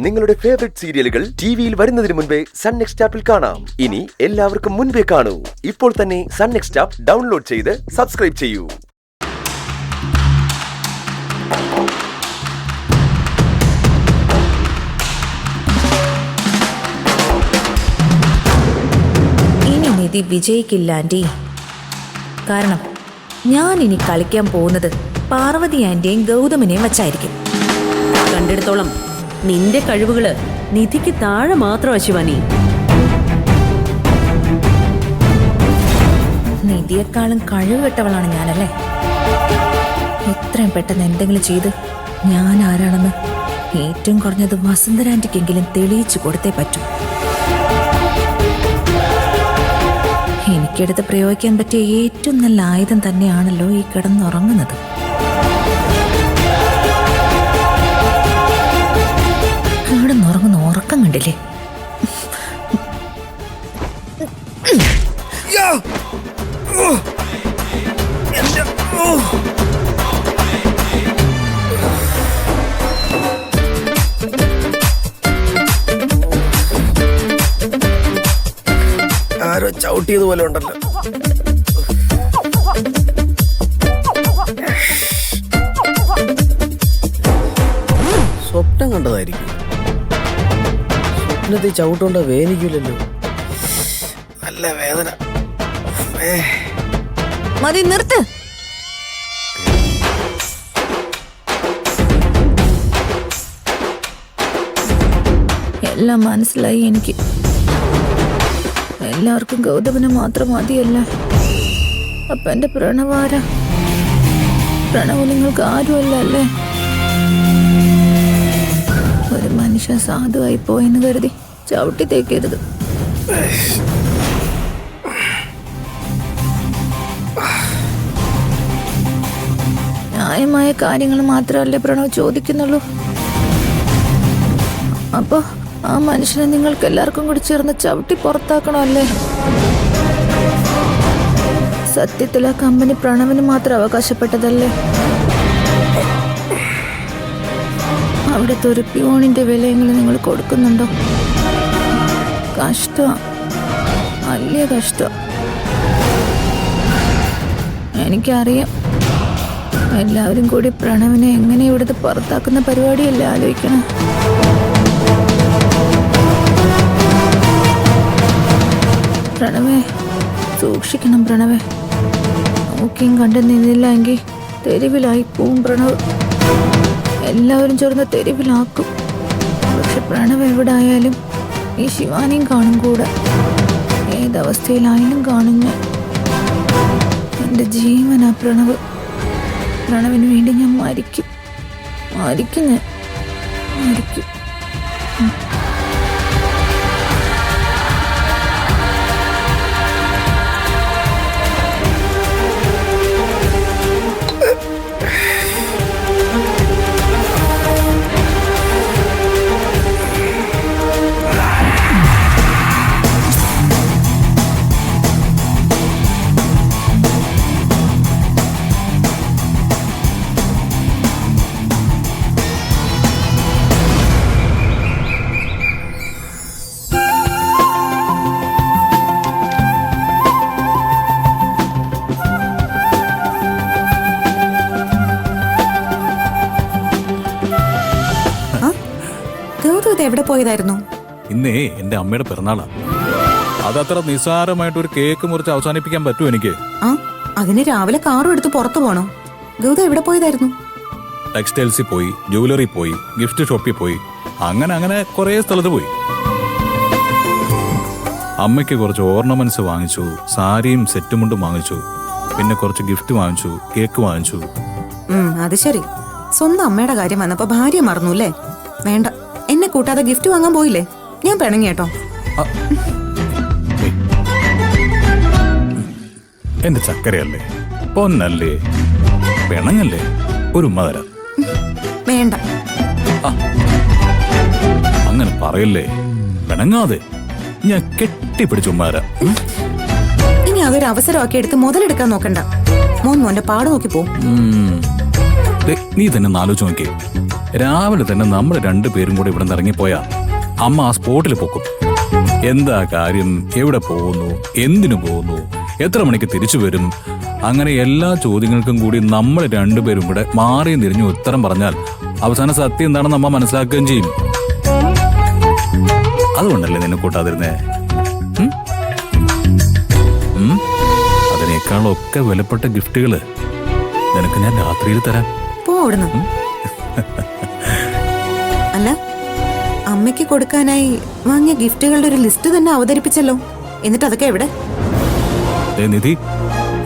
നിങ്ങളുടെ ഫേവറേറ്റ് സീരിയലുകൾ ടിവിയിൽ വരുന്നതിന് മുൻപേ സൺ നെക്സ്റ്റ് ആപ്പിൽ കാണാം. ഇനി എല്ലാവർക്കും മുൻപേ കാണൂ. ഇപ്പോൾ തന്നെ സൺ നെക്സ്റ്റ് ആപ്പ് ഡൗൺലോഡ് ചെയ്ത് സബ്സ്ക്രൈബ് ചെയ്യൂ. ഇനി നിധി വിജയിക്കില്ല ആന്റി. കാരണം ഞാൻ ഇനി കളിക്കാൻ പോകുന്നത് പാർവതി ആന്റിയെയും ഗൗതമിനെയും വച്ചായിരിക്കും. കണ്ടെടുത്തോളം നിന്റെ കഴിവുകള് നിധിക്ക് താഴെ മാത്രമാ ശിവാനി. നിധിയെക്കാളും കഴിവുകെട്ടവളാണ് ഞാനല്ലേ. എത്രയും പെട്ടെന്ന് എന്തെങ്കിലും ചെയ്ത് ഞാൻ ആരാണെന്ന് ഏറ്റവും കുറഞ്ഞത് വസുന്ധരാന്റിക്കെങ്കിലും തെളിയിച്ചു കൊടുത്തേ പറ്റൂ. എനിക്കെടുത്ത് പ്രയോഗിക്കാൻ പറ്റിയ ഏറ്റവും നല്ല ആയുധം തന്നെയാണല്ലോ ഈ കിടന്നുറങ്ങുന്നത്. കിടന്നുറങ്ങുന്ന ഉറക്കം കണ്ടില്ലേ? ആരോ ചവിട്ടിയതുപോലെ ഉണ്ടല്ലോ. സ്വപ്നം കണ്ടതായിരിക്കും. സ്വപ്നത്തിൽ ചവിട്ടുകൊണ്ട വേദനിക്കില്ലല്ലോ. നല്ല വേദന. മതി, നിർത്ത്. എല്ലാം മനസ്സിലായി എനിക്ക്. എല്ലാവർക്കും ഗൗതമന് മാത്രം മതിയല്ല. അപ്പൊ എന്റെ പ്രണവാര പ്രണവ് നിങ്ങൾക്ക് ആരുമല്ല അല്ലേ? ഒരു മനുഷ്യൻ സാധുവായി പോയെന്ന് കരുതി ചവിട്ടി തേക്കരുത്. ന്യായമായ കാര്യങ്ങൾ മാത്രമല്ലേ പ്രണവ് ചോദിക്കുന്നുള്ളൂ. അപ്പൊ ആ മനുഷ്യനെ നിങ്ങൾക്ക് എല്ലാവർക്കും കൂടി ചേർന്ന് ചവിട്ടി പുറത്താക്കണമല്ലേ? സത്യത്തിൽ ആ കമ്പനി പ്രണവിന് മാത്രം അവകാശപ്പെട്ടതല്ലേ? അവിടുത്തെ ഒരു പ്യൂണിന്റെ വിലയെങ്കിലും നിങ്ങൾ കൊടുക്കുന്നുണ്ടോ? കഷ്ടം, വലിയ കഷ്ടം. എനിക്കറിയാം. എല്ലാവരും കൂടി പ്രണവിനെ എങ്ങനെ ഇവിടുത്തെ പുറത്താക്കുന്ന പരിപാടിയല്ലേ ആലോചിക്കണം. പ്രണവേ, സൂക്ഷിക്കണം പ്രണവേ. നോക്കിയും കണ്ടു നിന്നില്ല എങ്കിൽ തെരുവിലായി പോവും പ്രണവ്. എല്ലാവരും ചേർന്ന് തെരുവിലാക്കും. പക്ഷെ പ്രണവ് എവിടെ ആയാലും ഈ ശിവാനിയും കാണും കൂടെ. ഏതവസ്ഥയിലായാലും കാണും ഞാൻ. എൻ്റെ ജീവനാ പ്രണവ്. പ്രണവിന് വേണ്ടി ഞാൻ മരിക്കും. മരിക്കും ഞാൻ, മരിക്കും. എവിടെ പോയതായിരുന്നു? ഇന്നേ എന്റെ അമ്മയുടെ പിറന്നാളാ. അതത്ര നിസ്സാരമായിട്ട് ഒരു കേക്ക് മുറിച്ച് അവസാനിപ്പിക്കാൻ പറ്റുമോ എനിക്ക്? ആ, അതിന് രാവിലെ കാറും എടുത്ത് പുറത്തു പോണോ? ഗൗത എവിടെ പോയതായിരുന്നു? ടെക്സ്റ്റൈൽസിൽ പോയി, ജുവലറി പോയി, ഗിഫ്റ്റ് ഷോപ്പിൽ പോയി, അങ്ങനെ കുറേ സ്ഥലത്ത് പോയി. അമ്മയ്ക്ക് കുറച്ച് ഓർണമെന്റ്സ് വാങ്ങിച്ചു, സാരിയും സെറ്റും മുണ്ടും വാങ്ങിച്ചു, പിന്നെ കുറച്ച് ഗിഫ്റ്റ് വാങ്ങിച്ചു, കേക്ക് വാങ്ങിച്ചു. അത് ശരി. സ്വന്തം അമ്മയുടെ കാര്യം വന്നപ്പോ ഭാര്യ മറന്നു അല്ലേ? വേണ്ട, എന്നെ കൂട്ടാതെ ഗിഫ്റ്റ് വാങ്ങാൻ പോയില്ലേ? ഞാൻ പിണങ്ങി കേട്ടോ. എന്റെ ചക്കരയല്ലേ, പൊന്നല്ലേ, പിണങ്ങല്ലേ, ഒരു ഉമ്മ തരാം. വേണ്ട, അങ്ങനെ പറയല്ലേ. പിണങ്ങാതെ ഞാൻ കെട്ടിപ്പിടിച്ച് ഉമ്മ തരാം. ഇനി അതൊരു അവസരമാക്കി എടുത്ത് മുതലെടുക്കാൻ നോക്കണ്ട. മോന്റെ പാട് നോക്കി പോ. നീ തന്നെ ആലോചിച്ച് നോക്കി. രാവിലെ തന്നെ നമ്മൾ രണ്ടുപേരും കൂടെ ഇവിടെ നിന്ന് ഇറങ്ങിപ്പോയാ അമ്മ ആ സ്പോട്ടിൽ പോക്കും. എന്താ കാര്യം, എവിടെ പോകുന്നു, എന്തിനു പോകുന്നു, എത്ര മണിക്ക് തിരിച്ചു വരും, അങ്ങനെ എല്ലാ ചോദ്യങ്ങൾക്കും കൂടി നമ്മൾ രണ്ടുപേരും കൂടെ മാറിയും തിരിഞ്ഞു ഉത്തരം പറഞ്ഞാൽ അവസാന സത്യം എന്താണെന്ന് അമ്മ മനസ്സിലാക്കുകയും ചെയ്യും. അതുകൊണ്ടല്ലേ നിന്നെ കൂട്ടാതിരുന്നേ? അതിനേക്കാളൊക്കെ വിലപ്പെട്ട ഗിഫ്റ്റുകള് നിനക്ക് ഞാൻ രാത്രിയിൽ തരാം. പോടുന്നു. അല്ല, അമ്മയ്ക്ക് കൊടുക്കാനായി വാങ്ങിയ ഗിഫ്റ്റുകളുടെ ഒരു ലിസ്റ്റ് തന്നെ അവതരിപ്പിച്ചല്ലോ. എന്നിട്ട് അതൊക്കെ എവിടെ? നിധി,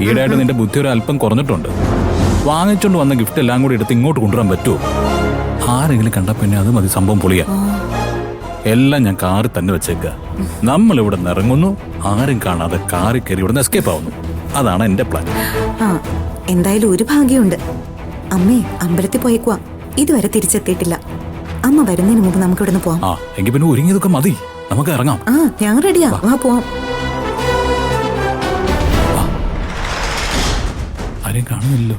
ഈടായിട്ട് നിന്റെ ബുദ്ധി ഒരു അല്പം കുറഞ്ഞിട്ടുണ്ട്. വാങ്ങിച്ചോണ്ട് വന്ന ഗിഫ്റ്റ് എല്ലാം കൂടി എടുത്ത് ഇങ്ങോട്ട് കൊണ്ടുവരാൻ പറ്റുമോ? ആരെങ്കിലും കണ്ടാ പിന്നെ അത് മതി, സംഭവം പൊളിയാ. എല്ലാം ഞാൻ കാറിൽ തന്നെ വെച്ചേക്കുക. നമ്മൾ ഇവിടെ നിന്ന് ഇറങ്ങുന്നു, ആരും കാണാതെ കാറിൽ കയറി ഇവിടെ നിന്ന് എസ്കേപ്പ് ആവുന്നു. അതാണ് എന്റെ പ്ലാൻ. ആ, എന്തായാലും ഒരു ഭാഗ്യമുണ്ട്. അമ്മേ അമ്പലത്തിൽ പോയേക്കുവാ, ഇതുവരെ തിരിച്ചെത്തിയിട്ടില്ല. അമ്മ വരുന്നതിന് മുമ്പ് നമുക്ക് ഇവിടുന്ന് പോവാം. ആ, എങ്കിൽ പിന്നെ ഒരുങ്ങിയതൊക്കെ മതി, നമുക്ക് ഇറങ്ങാം. ആ, ഞാൻ റെഡിയാ, വാ പോവാം. ആരെയും കാണുന്നില്ലല്ലോ.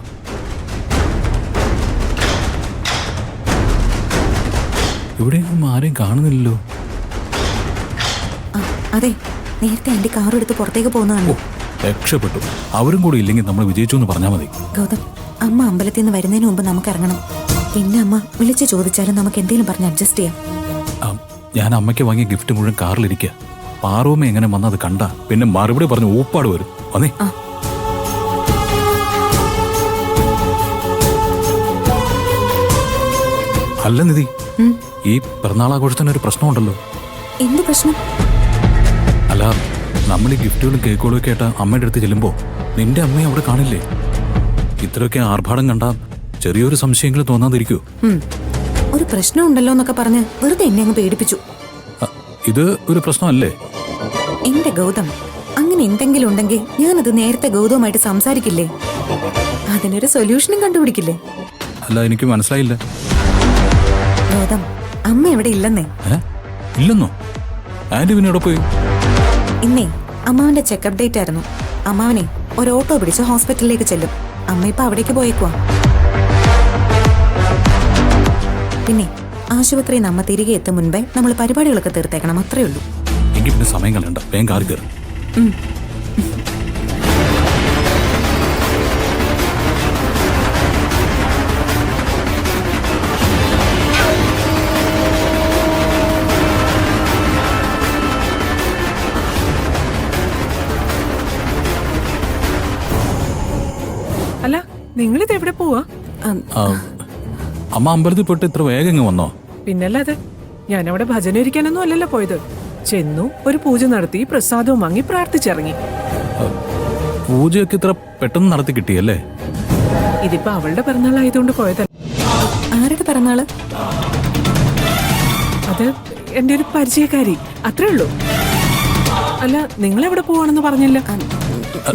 ഇവിടെയൊന്നും ആരെയും കാണുന്നില്ലല്ലോ. ആ, അതെ, നേരത്തെ എന്റെ കാർ എടുത്ത് പുറത്തേക്ക് പോകുന്നതാണ്. രക്ഷപ്പെട്ടു. അവരും കൂടി ഇല്ലെങ്കിൽ നമ്മൾ വിജയിച്ചു എന്ന് പറഞ്ഞാൽ മതി. ഗൗതം, അമ്മ അമ്പലത്തിൽ നിന്ന് വരുന്നതിന് മുമ്പ് നമുക്ക് ഇറങ്ങണം. പിന്നെ അമ്മ വിളിച്ചു ചോദിച്ചാലും നമുക്ക് എന്തെങ്കിലും പറഞ്ഞ് അഡ്ജസ്റ്റ് ചെയ്യാം. ഞാൻ അമ്മയ്ക്ക് വാങ്ങിയ ഗിഫ്റ്റ് മുഴുവൻ കാറിലിരിക്കുക. പാറുവമ്മ എങ്ങനെ വന്നത് കണ്ട പിന്നെ മറുപടി പറഞ്ഞ് ഊപ്പാട് വരും. വന്നേ. അല്ല നിധി, ഈ പിറന്നാളാഘോഷത്തിന് ഒരു പ്രശ്നമുണ്ടല്ലോ. എന്ത് പ്രശ്നം? അല്ല, നമ്മൾ ഈ ഗിഫ്റ്റുകളും കേക്കുകളും ഒക്കെ ആയിട്ട് അമ്മയുടെ അടുത്ത് ചെല്ലുമ്പോ നിന്റെ അമ്മയെ അവിടെ കാണില്ലേ? ഇത്രയൊക്കെ ആർഭാടം കണ്ടാ ചെറിയൊരു സംശയങ്ങൾ തോന്നാതിരിക്കൂ? ഒരു പ്രശ്നം ഉണ്ടല്ലോ എന്നൊക്കെ പറഞ്ഞ് വെറുതെ എന്നെ അങ്ങ് പേടിപ്പിച്ചു. ഇത് ഒരു പ്രശ്നമല്ലേ? എന്റെ ഗൗതം, അങ്ങനെ എന്തെങ്കിലും ഉണ്ടെങ്കിൽ ഞാനത് നേരത്തെ ഗൗതവുമായിട്ട് സംസാരിക്കില്ലേ? അതിനൊരു സൊല്യൂഷനും കണ്ടുപിടിക്കില്ലേ? അല്ല, എനിക്ക് മനസ്സിലായില്ല. ഗൗതം, അമ്മ ഇവിടെ ഇല്ലെന്നേ. ഇല്ലെന്നോ? ആന്റി പിന്നെ എവിടെ പോയി? ഇന്നേ അമ്മാവന്റെ ചെക്കപ്പ് ഡേറ്റ് ആയിരുന്നു. അമ്മാവനെ ഒരു ഓട്ടോ പിടിച്ച് ഹോസ്പിറ്റലിലേക്ക് ചെല്ലും. അമ്മ ഇപ്പൊ അവിടേക്ക് പോയേക്കുവാ. പിന്നെ ആശുപത്രിയിൽ നമ്മ തിരികെ എത്തും മുൻപേ നമ്മൾ പരിപാടികളൊക്കെ തീർത്തേക്കണം, അത്രേ ഉള്ളൂ. എങ്കിൽ പിന്നെ സമയം കളയണ്ട, വേഗം കാറി കയറി. അല്ല, നിങ്ങളിത് എവിടെ പോവാ? അമ്മ അമ്പലത്തിൽ പോയിട്ട് ഇത്ര വേഗം ഇങ്ങ് വന്നോ? പിന്നല്ലാതെ, ഞാനവിടെ ഭജന ഇരിക്കാനൊന്നും അല്ലല്ലോ പോയത്. ചെന്നു, ഒരു പൂജ നടത്തി, പ്രസാദവും വാങ്ങി പ്രാർത്ഥിച്ചിറങ്ങി. പൂജയൊക്കെ ഇത്ര പെട്ടെന്ന് നടത്തി കിട്ടിയല്ലേ? ഇതിപ്പോ അവളുടെ പിറന്നാളായതുകൊണ്ട് പോയതല്ല. ആരുടെ പിറന്നാള്? അത് എന്റെ ഒരു പരിചയക്കാരി, അത്രേ ഉള്ളൂ. അല്ല, നിങ്ങൾ എവിടെ പോവാണെന്ന് പറഞ്ഞില്ല.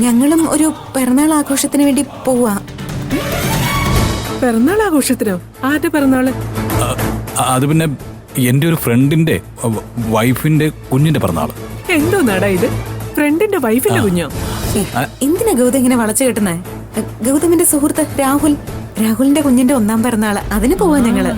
ഞങ്ങളും ഒരു പിറന്നാൾ ആഘോഷത്തിന് വേണ്ടി പോവാ. പിറന്നാൾ ആഘോഷത്തിനോ? ആരുടെ പിറന്നാള്? അത് പിന്നെ എന്റെ ഒരു ഫ്രണ്ടിന്റെ വൈഫിന്റെ കുഞ്ഞിന്റെ പിറന്നാള്. എന്തോ നടാ ഇത്? ഫ്രണ്ടിന്റെ വൈഫിന്റെ കുഞ്ഞോ? എന്തിനാ ഗൗതം ഇങ്ങനെ വളച്ചു കെട്ടുന്നേ? ഗൗതമിന്റെ സുഹൃത്ത് രാഹുലിന്റെ കുഞ്ഞിന്റെ 1ാം പിറന്നാള്, അതിന് പോവാ ഞങ്ങള്.